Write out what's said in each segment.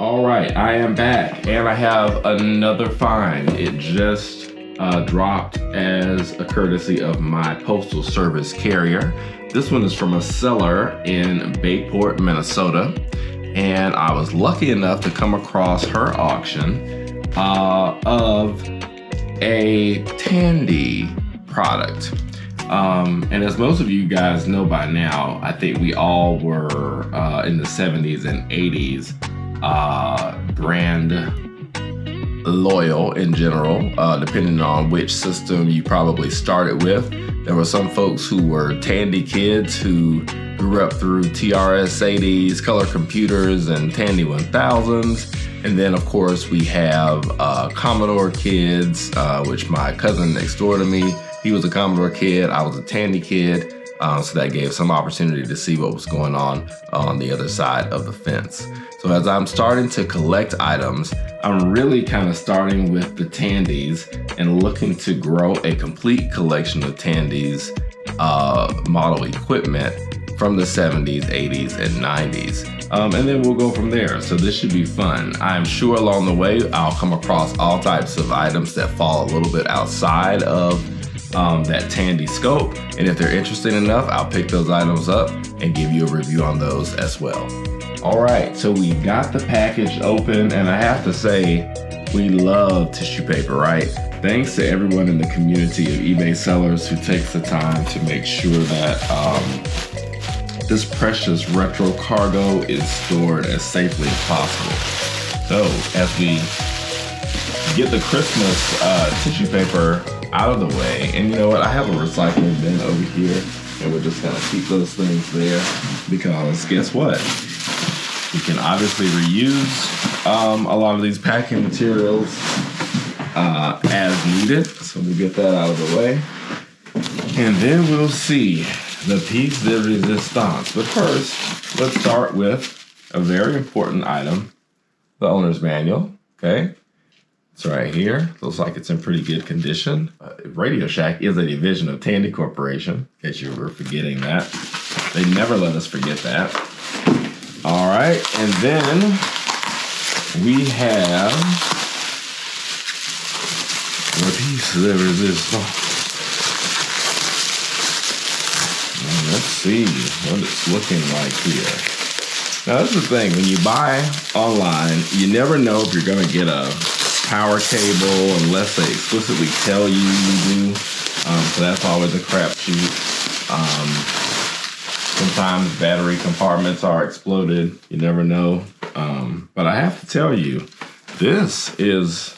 All right, I am back and I have another find. It just dropped as a courtesy of my postal service carrier. This one is from a seller in Bayport, Minnesota. And I was lucky enough to come across her auction of a Tandy product. And as most of you guys know by now, I think we all were in the 70s and 80s brand loyal in general, depending on which system you probably started with. There were some folks who were Tandy kids who grew up through TRS-80s, color computers, and Tandy 1000s. And then, of course, we have Commodore kids, which my cousin next door to me, he was a Commodore kid, I was a Tandy kid. So that gave some opportunity to see what was going on the other side of the fence. So as I'm starting to collect items, I'm really kind of starting with the Tandys and looking to grow a complete collection of Tandys model equipment from the 70s, 80s, and 90s. And then we'll go from there. So this should be fun. I'm sure along the way, I'll come across all types of items that fall a little bit outside of that Tandy scope. And if they're interesting enough, I'll pick those items up and give you a review on those as well. All right, so we got the package open, and I have to say, we love tissue paper, right? Thanks to everyone in the community of eBay sellers who takes the time to make sure that this precious retro cargo is stored as safely as possible. So as we get the Christmas tissue paper out of the way, and you know what, I have a recycling bin over here, and we're just gonna keep those things there because guess what? We can obviously reuse a lot of these packing materials as needed. So we'll get that out of the way. And then we'll see the piece de resistance. But first, let's start with a very important item, the owner's manual, okay? It's right here. Looks like it's in pretty good condition. Radio Shack is a division of Tandy Corporation, in case you were forgetting that. They never let us forget that. All right, and then we have the piece de resistance. Let's see what it's looking like here. Now, this is the thing, when you buy online, you never know if you're gonna get a power cable unless they explicitly tell you do. So that's always a crapshoot. Sometimes battery compartments are exploded. You never know. But I have to tell you, this is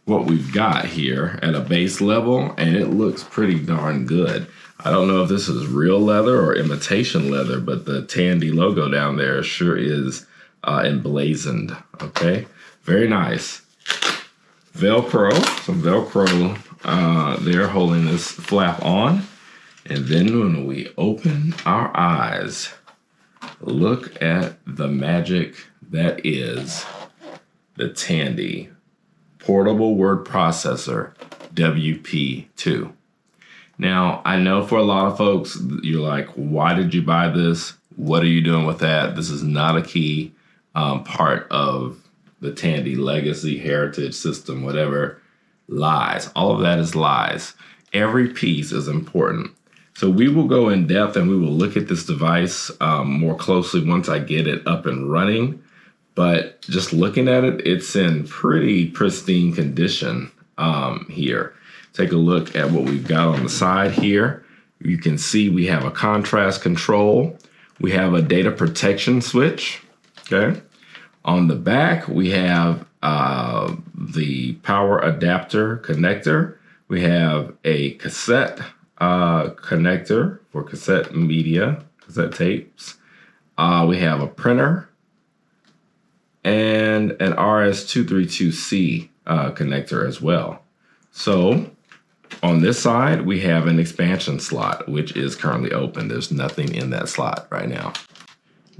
what we've got here at a base level, and it looks pretty darn good. I don't know if this is real leather or imitation leather, but the Tandy logo down there sure is emblazoned, okay? Very nice. Velcro, some Velcro there holding this flap on. And then when we open our eyes, look at the magic that is the Tandy Portable Word Processor WP2. Now, I know for a lot of folks, you're like, why did you buy this? What are you doing with that? This is not a key part of the Tandy legacy, heritage, system, whatever. Lies. All of that is lies. Every piece is important. So we will go in depth and we will look at this device more closely once I get it up and running. But just looking at it, it's in pretty pristine condition here. Take a look at what we've got on the side here. You can see we have a contrast control. We have a data protection switch, okay? On the back, we have the power adapter connector. We have a cassette connector for cassette media, cassette tapes. We have a printer and an RS-232C connector as well. So on this side, we have an expansion slot, which is currently open. There's nothing in that slot right now.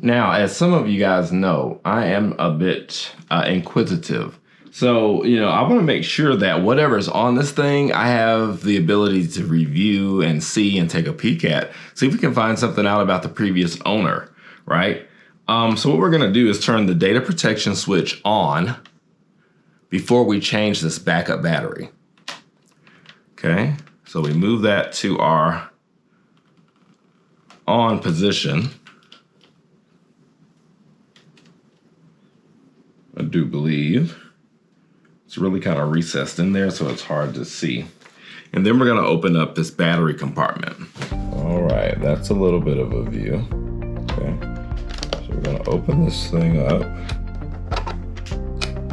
Now, as some of you guys know, I am a bit inquisitive. So, you know, I want to make sure that whatever's on this thing, I have the ability to review and see and take a peek at. See if we can find something out about the previous owner, right? So what we're gonna do is turn the data protection switch on before we change this backup battery. Okay, so we move that to our on position. I do believe it's really kind of recessed in there, so it's hard to see. And then we're gonna open up this battery compartment. All right, that's a little bit of a view. Okay, so we're gonna open this thing up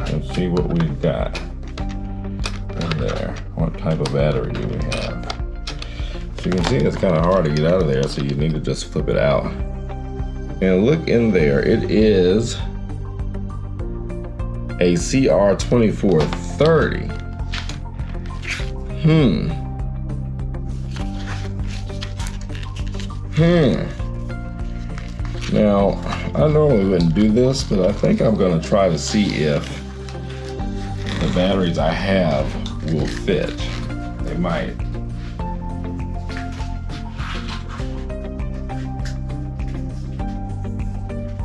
and see what we've got in there. What type of battery do we have? So you can see it's kind of hard to get out of there, so you need to just flip it out. And look in there, it is a CR2430. Now, I normally wouldn't do this, but I think I'm gonna try to see if the batteries I have will fit. They might.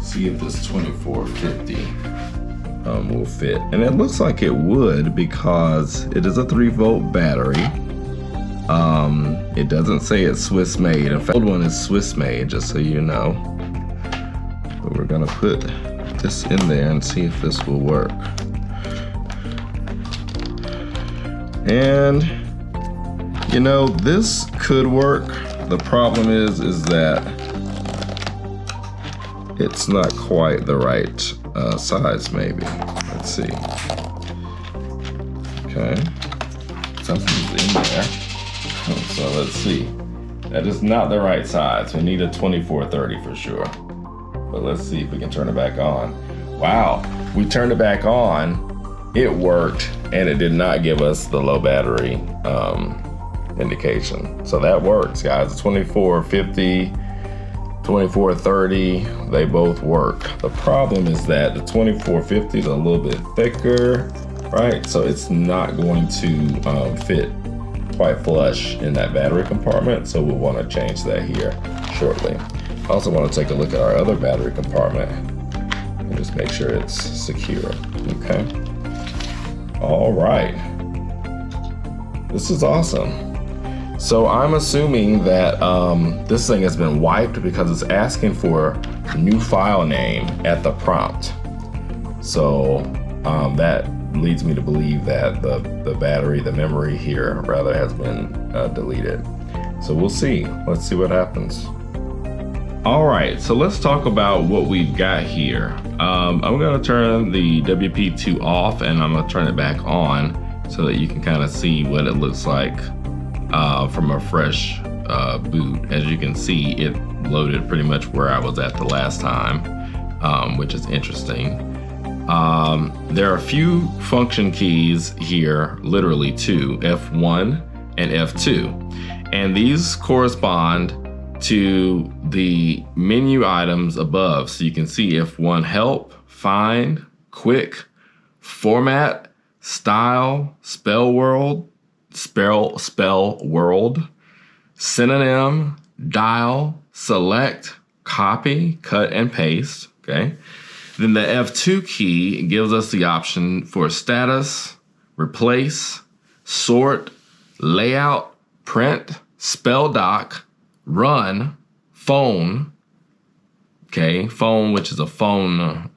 See if this 2450 will fit. And it looks like it would, because it is a 3-volt battery. It doesn't say it's Swiss made. In fact, the old one is Swiss made, just so you know. But we're gonna put this in there and see if this will work. And you know, this could work. The problem is that it's not quite the right size, maybe. Let's see. Okay, something's in there. So let's see. That is not the right size. We need a 2430 for sure. But let's see if we can turn it back on. Wow, we turned it back on. It worked, and it did not give us the low battery indication. So that works, guys. The 2450, 2430, they both work. The problem is that the 2450 is a little bit thicker, right? So it's not going to fit quite flush in that battery compartment. So we'll want to change that here shortly. I also want to take a look at our other battery compartment and just make sure it's secure, okay? All right, this is awesome. So I'm assuming that this thing has been wiped because it's asking for new file name at the prompt. So that leads me to believe that the battery, the memory here rather, has been deleted. So we'll see. Let's see what happens. All right, so let's talk about what we've got here. I'm gonna turn the WP2 off, and I'm gonna turn it back on so that you can kind of see what it looks like from a fresh boot. As you can see, it loaded pretty much where I was at the last time, which is interesting. There are a few function keys here, literally two, F1 and F2. And these correspond to the menu items above. So you can see F1 help, find, quick, format, style, spell world, synonym, dial, select, copy, cut, and paste, okay? Then the F2 key gives us the option for status, replace, sort, layout, print, spell doc, run, phone, okay, phone, which is a phone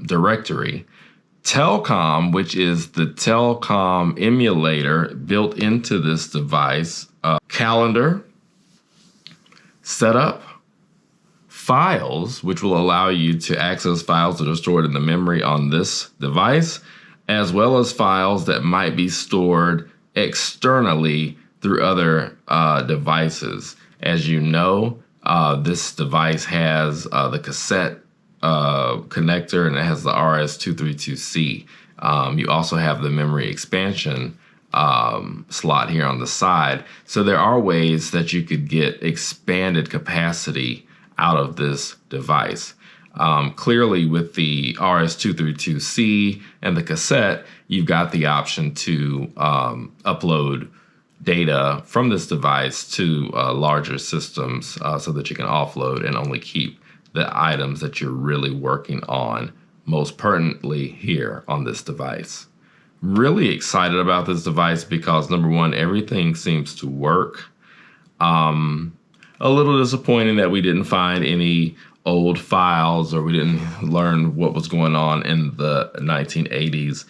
directory, Telcom, which is the Telcom emulator built into this device, calendar, setup, files, which will allow you to access files that are stored in the memory on this device, as well as files that might be stored externally through other devices. As you know, this device has the cassette connector, and it has the RS-232C. You also have the memory expansion slot here on the side. So there are ways that you could get expanded capacity out of this device. Clearly with the RS-232C and the cassette, you've got the option to upload data from this device to larger systems so that you can offload and only keep the items that you're really working on most pertinently here on this device. Really excited about this device because number one, everything seems to work. A little disappointing that we didn't find any old files or we didn't learn what was going on in the 1980s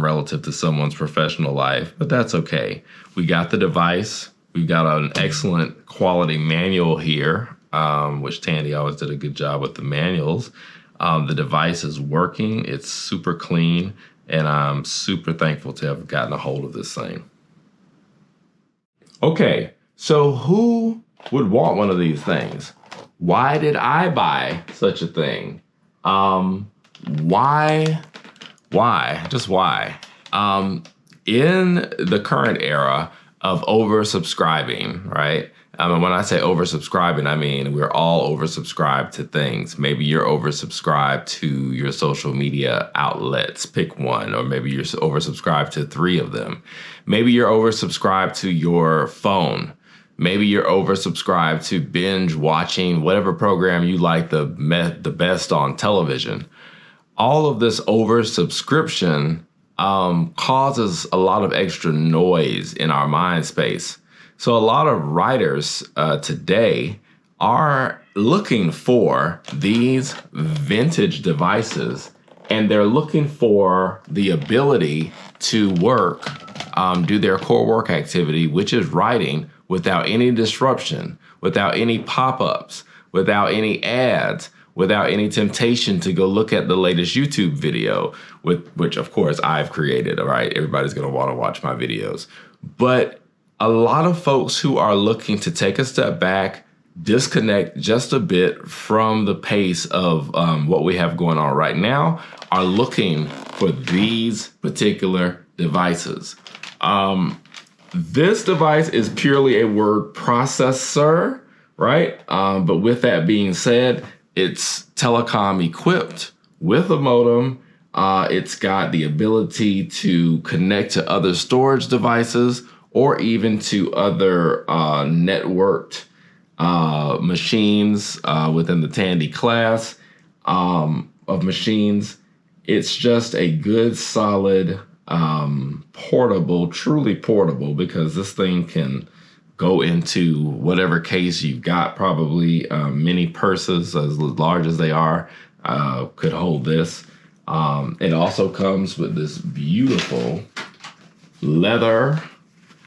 relative to someone's professional life, but that's okay. We got the device. We've got an excellent quality manual here, which Tandy always did a good job with the manuals. The device is working. It's super clean, and I'm super thankful to have gotten a hold of this thing. Okay, so who would want one of these things? Why did I buy such a thing? Why? Just why? In the current era of oversubscribing, right? When I say oversubscribing, I mean we're all oversubscribed to things. Maybe you're oversubscribed to your social media outlets, pick one, or maybe you're oversubscribed to 3 of them. Maybe you're oversubscribed to your phone. Maybe you're oversubscribed to binge watching whatever program you like the best on television. All of this oversubscription causes a lot of extra noise in our mind space. So a lot of writers today are looking for these vintage devices, and they're looking for the ability to work, do their core work activity, which is writing, without any disruption, without any pop-ups, without any ads, without any temptation to go look at the latest YouTube video, which of course I've created, all right? Everybody's gonna wanna watch my videos. But a lot of folks who are looking to take a step back, disconnect just a bit from the pace of what we have going on right now, are looking for these particular devices. This device is purely a word processor, right? But with that being said, it's telecom equipped with a modem. It's got the ability to connect to other storage devices or even to other networked machines within the Tandy class of machines. It's just a good, solid, portable, truly portable, because this thing can go into whatever case you've got. Probably many purses, as large as they are, could hold this. It also comes with this beautiful leather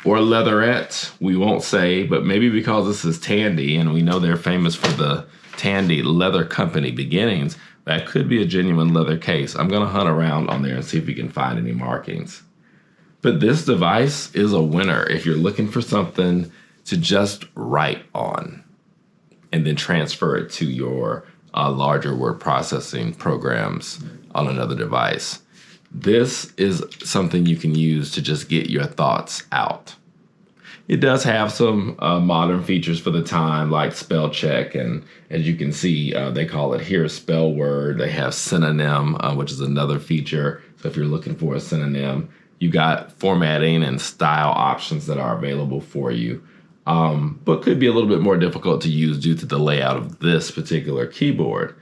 or leatherette, we won't say, but maybe because this is Tandy and we know they're famous for the Tandy Leather Company beginnings, that could be a genuine leather case. I'm gonna hunt around on there and see if we can find any markings. But this device is a winner if you're looking for something to just write on and then transfer it to your larger word processing programs on another device. This is something you can use to just get your thoughts out. It does have some modern features for the time, like spell check, and as you can see, they call it here spell word. They have synonym, which is another feature. So if you're looking for a synonym, you got formatting and style options that are available for you, but could be a little bit more difficult to use due to the layout of this particular keyboard.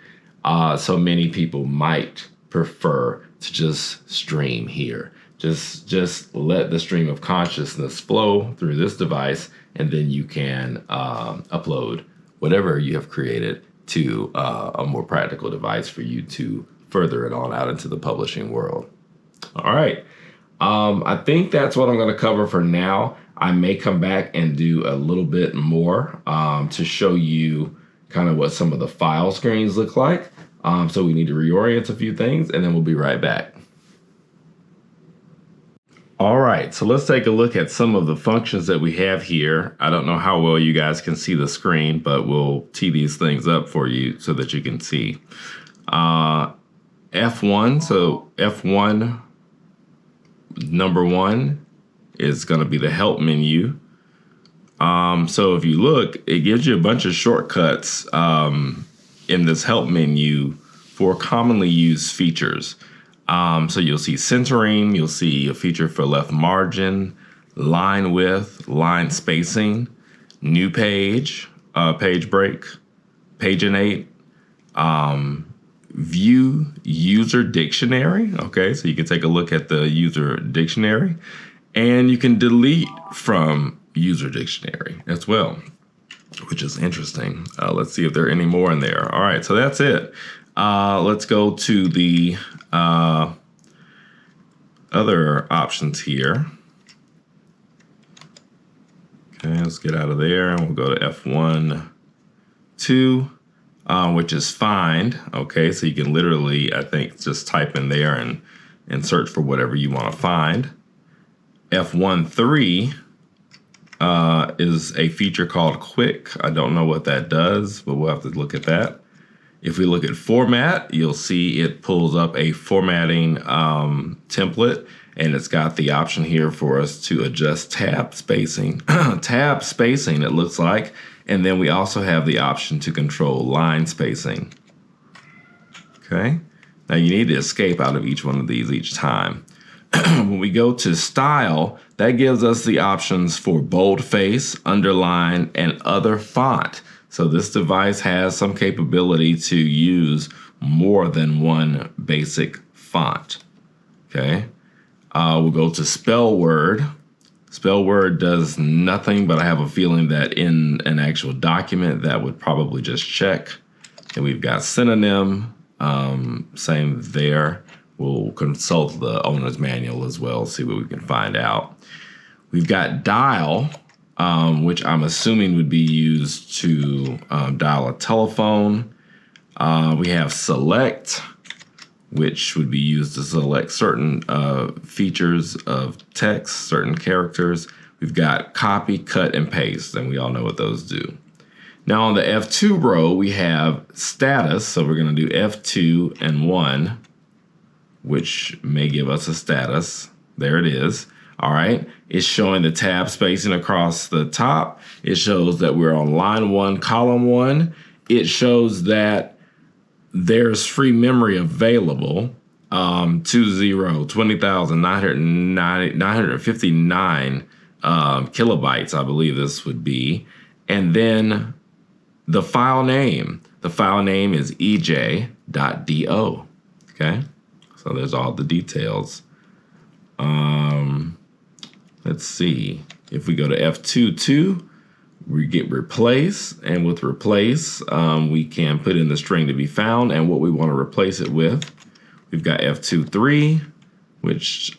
So many people might prefer to just stream here. Just let the stream of consciousness flow through this device, and then you can upload whatever you have created to a more practical device for you to further it on out into the publishing world. All right. I think that's what I'm going to cover for now. I may come back and do a little bit more to show you kind of what some of the file screens look like. So we need to reorient a few things, and then we'll be right back. All right, so let's take a look at some of the functions that we have here. I don't know how well you guys can see the screen, but we'll tee these things up for you so that you can see. F1, so F1, number 1 is going to be the help menu. So if you look, it gives you a bunch of shortcuts in this help menu for commonly used features. So you'll see centering, you'll see a feature for left margin, line width, line spacing, new page, page break, paginate, View user dictionary. Okay, so you can take a look at the user dictionary, and you can delete from user dictionary as well, which is interesting. Let's see if there are any more in there. All right, so that's it. Let's go to the other options here. Okay, let's get out of there and we'll go to F1.2, which is find. Okay, so you can literally, I think, just type in there and search for whatever you want to find. F1.3 is a feature called quick. I don't know what that does, but we'll have to look at that. If we look at format, you'll see it pulls up a formatting template, and it's got the option here for us to adjust tab spacing. Tab spacing, it looks like. And then we also have the option to control line spacing. Okay. Now you need to escape out of each one of these each time. When we go to style, that gives us the options for boldface, underline, and other font. So this device has some capability to use more than one basic font. Okay. We'll go to spell word. Spell word does nothing, but I have a feeling that in an actual document that would probably just check. And we've got synonym, same there. We'll consult the owner's manual as well, see what we can find out. We've got dial, which I'm assuming would be used to dial a telephone. We have select, which would be used to select certain features of text, certain characters. We've got copy, cut, and paste, and we all know what those do. Now on the F2 row, we have status, so we're gonna do F2 and 1, which may give us a status. There it is. All right, it's showing the tab spacing across the top. It shows that we're on line 1, column 1. It shows that there's free memory available, 20,959 kilobytes, I believe this would be. And then the file name is ej.do, okay? So there's all the details. Let's see, if we go to F2.2, we get replace, and with replace, we can put in the string to be found and what we want to replace it with. We've got F2.3, which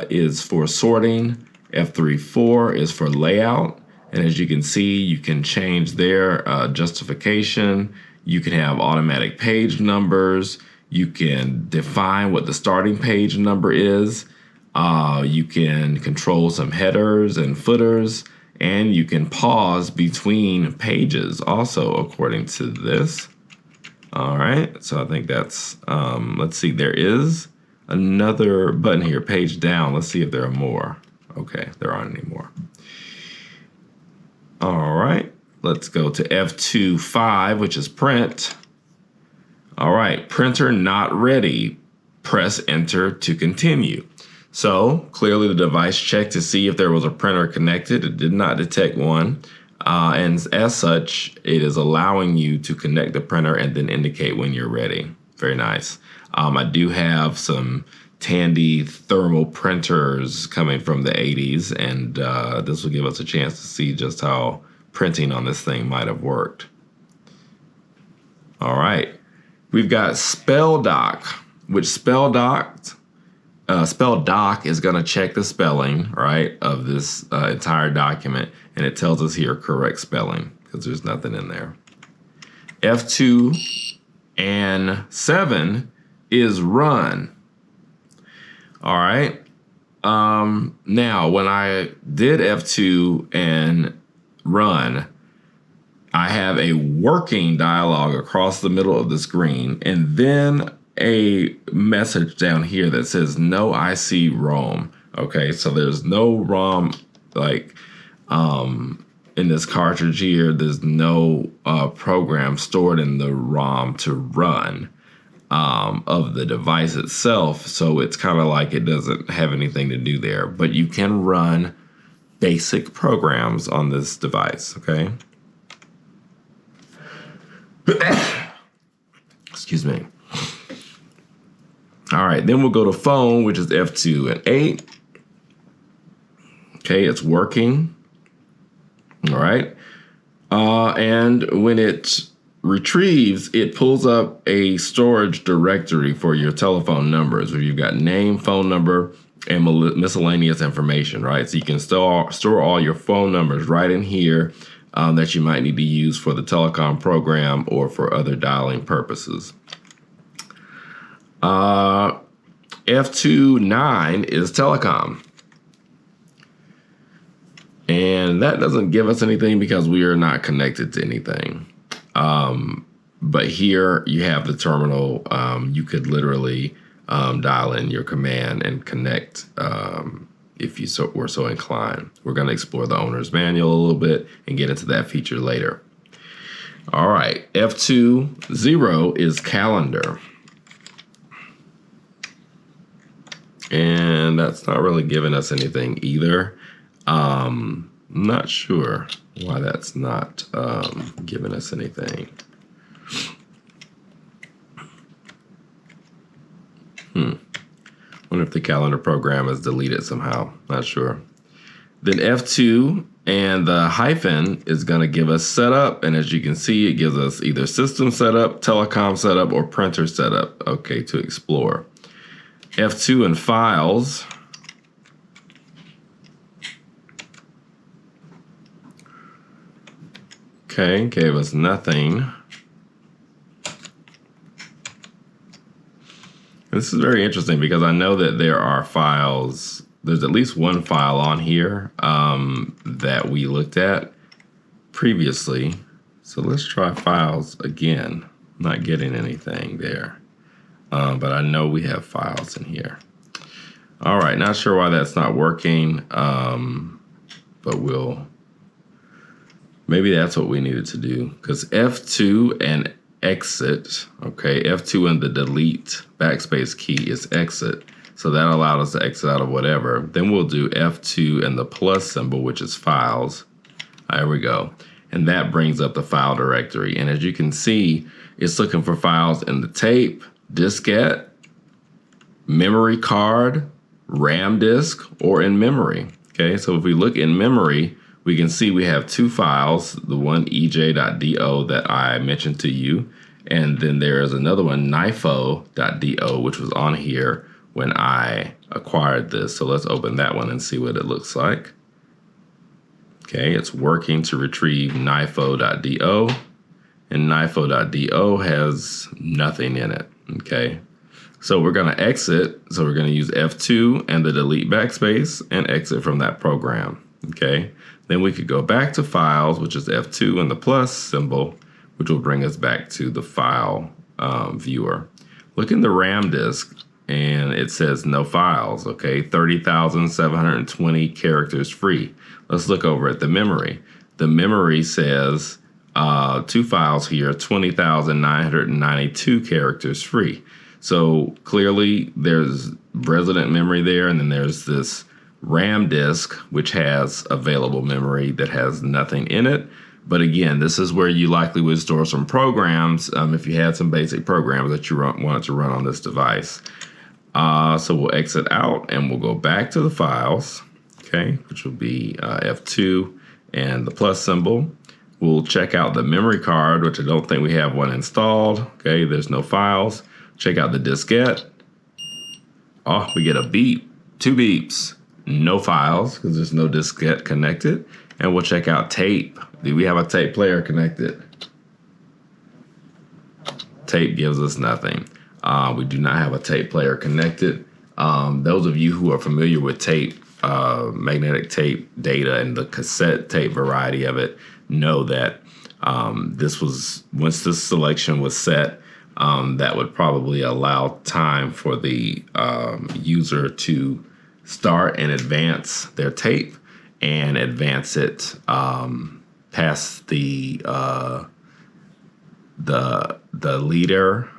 is for sorting. F3.4 is for layout. And as you can see, you can change their justification. You can have automatic page numbers. You can define what the starting page number is. You can control some headers and footers. And you can pause between pages also, according to this. All right, so I think that's, let's see, there is another button here, page down. Let's see if there are more. Okay, there aren't any more. All right, let's go to F2.5, which is print. All right, printer not ready. Press enter to continue. So clearly the device checked to see if there was a printer connected. It did not detect one. And as such, it is allowing you to connect the printer and then indicate when you're ready. Very nice. I do have some Tandy thermal printers coming from the 80s, and this will give us a chance to see just how printing on this thing might have worked. All right. We've got spell doc, which spell doc is going to check the spelling, right, of this entire document, and it tells us here correct spelling because there's nothing in there. F2 and 7 is run. All right. Now, when I did F2 and run, I have a working dialog across the middle of the screen, and then a message down here that says no IC ROM. Okay, so there's no ROM like in this cartridge here. There's no program stored in the ROM to run of the device itself. So it's kind of like it doesn't have anything to do there, but you can run basic programs on this device, okay? Excuse me. All right, then we'll go to phone, which is F2 and 8. Okay, it's working. All right. And when it retrieves, it pulls up a storage directory for your telephone numbers where you've got name, phone number, and miscellaneous information, right? So you can store all your phone numbers right in here that you might need to use for the telecom program or for other dialing purposes. F29 is telecom. And that doesn't give us anything because we are not connected to anything. But here you have the terminal. You could literally dial in your command and connect if you were so inclined. We're going to explore the owner's manual a little bit and get into that feature later. All right, F20 is calendar. And that's not really giving us anything either. I'm not sure why that's not giving us anything. Wonder if the calendar program is deleted somehow. Not sure. Then F2 and the hyphen is going to give us setup. And as you can see, it gives us either system setup, telecom setup, or printer setup. Okay, to explore. F2 and files. Okay, gave us nothing. This is very interesting because I know that there are files. There's at least one file on here that we looked at previously. So let's try files again. Not getting anything there. But I know we have files in here. All right, not sure why that's not working, but maybe that's what we needed to do. Because F2 and exit, okay, F2 and the delete backspace key is exit. So that allowed us to exit out of whatever. Then we'll do F2 and the plus symbol, which is files. There we go. And that brings up the file directory. And as you can see, it's looking for files in the tape, diskette, memory card, RAM disk, or in memory. Okay, so if we look in memory, we can see we have two files, the one ej.do that I mentioned to you, and then there's another one, nifo.do, which was on here when I acquired this. So let's open that one and see what it looks like. Okay, it's working to retrieve nifo.do, and nifo.do has nothing in it, okay? So we're gonna exit, so we're gonna use F2 and the delete backspace and exit from that program, okay? Then we could go back to files, which is F2 and the plus symbol, which will bring us back to the file viewer. Look in the RAM disk and it says no files, okay? 30,720 characters free. Let's look over at the memory. The memory says two files here, 20,992 characters free. So clearly there's resident memory there, and then there's this RAM disk, which has available memory that has nothing in it. But again, this is where you likely would store some programs if you had some basic programs that you wanted to run on this device. So we'll exit out and we'll go back to the files, okay, which will be F2 and the plus symbol. We'll check out the memory card, which I don't think we have one installed. Okay, there's no files. Check out the diskette. Oh, we get a beep, 2 beeps. No files because there's no diskette connected. And we'll check out tape. Do we have a tape player connected? Tape gives us nothing. We do not have a tape player connected. Those of you who are familiar with tape, magnetic tape data and the cassette tape variety of it know that once this selection was set, that would probably allow time for the user to start and advance their tape and advance it past the leader,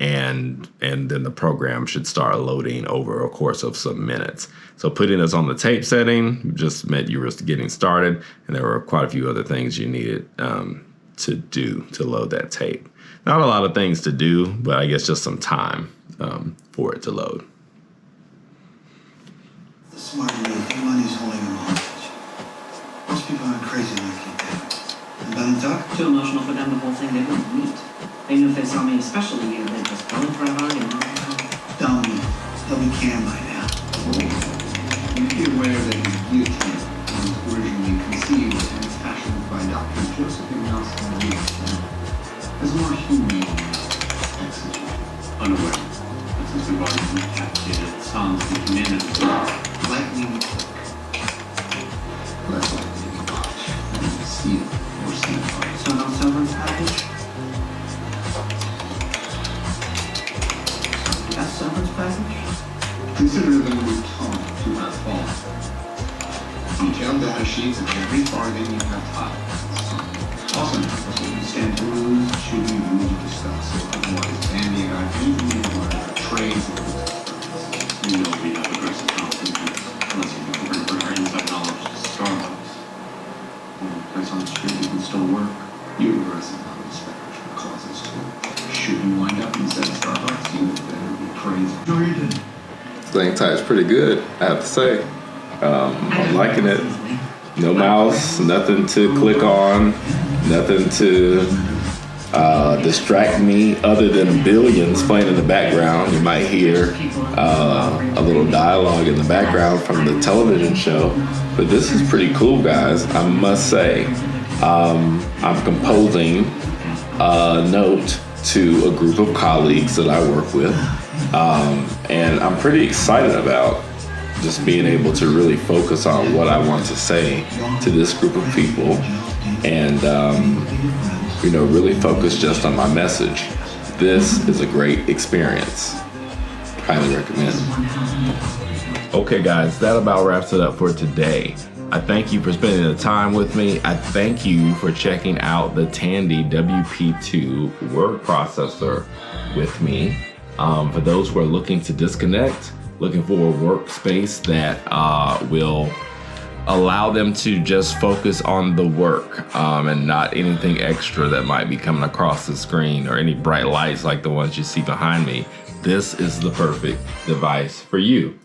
and then the program should start loading over a course of some minutes. So putting this on the tape setting just meant you were getting started, and there were quite a few other things you needed to do to load that tape. Not a lot of things to do, but I guess just some time for it to load. The smart money's holding him hostage. Most people aren't crazy like you think. And Valentine? Too emotional for them, the whole thing, they wouldn't meet. They knew if they saw me, especially you, they'd just go and try hard and Don't meet. They'll be canned by now. You'd be aware that his guillotine was originally conceived and fashioned by Dr. Joseph Ignacio as a more humane execution. Unaware. But since we've already decapitated sons and commanded as well. Lightning quick. Less likely to be botched than steal or sabotage. so no severance package. That severance package? Consider them the taunt to have fallen. Detailed data sheets of every bargain you have tied. Also, you stand to lose should you use to discuss. Otherwise, Tandy and I usually learn the trades of those experiments. You know we have aggressive consequences unless you can convert our inside knowledge to Starbucks. Place on the street you can still work. You aggressive non-inspectors for causes too. Should you wind up inside Starbucks, you would better be crazy. Sure you did. Playing type's pretty good, I have to say. I'm liking it. No mouse, nothing to click on, nothing to distract me other than billions playing in the background. You might hear a little dialogue in the background from the television show. But this is pretty cool, guys, I must say. I'm composing a note to a group of colleagues that I work with. And I'm pretty excited about just being able to really focus on what I want to say to this group of people and, really focus just on my message. This is a great experience. Highly recommend. Okay, guys, that about wraps it up for today. I thank you for spending the time with me. I thank you for checking out the Tandy WP2 word processor with me. For those who are looking to disconnect, looking for a workspace that will allow them to just focus on the work and not anything extra that might be coming across the screen or any bright lights like the ones you see behind me, this is the perfect device for you.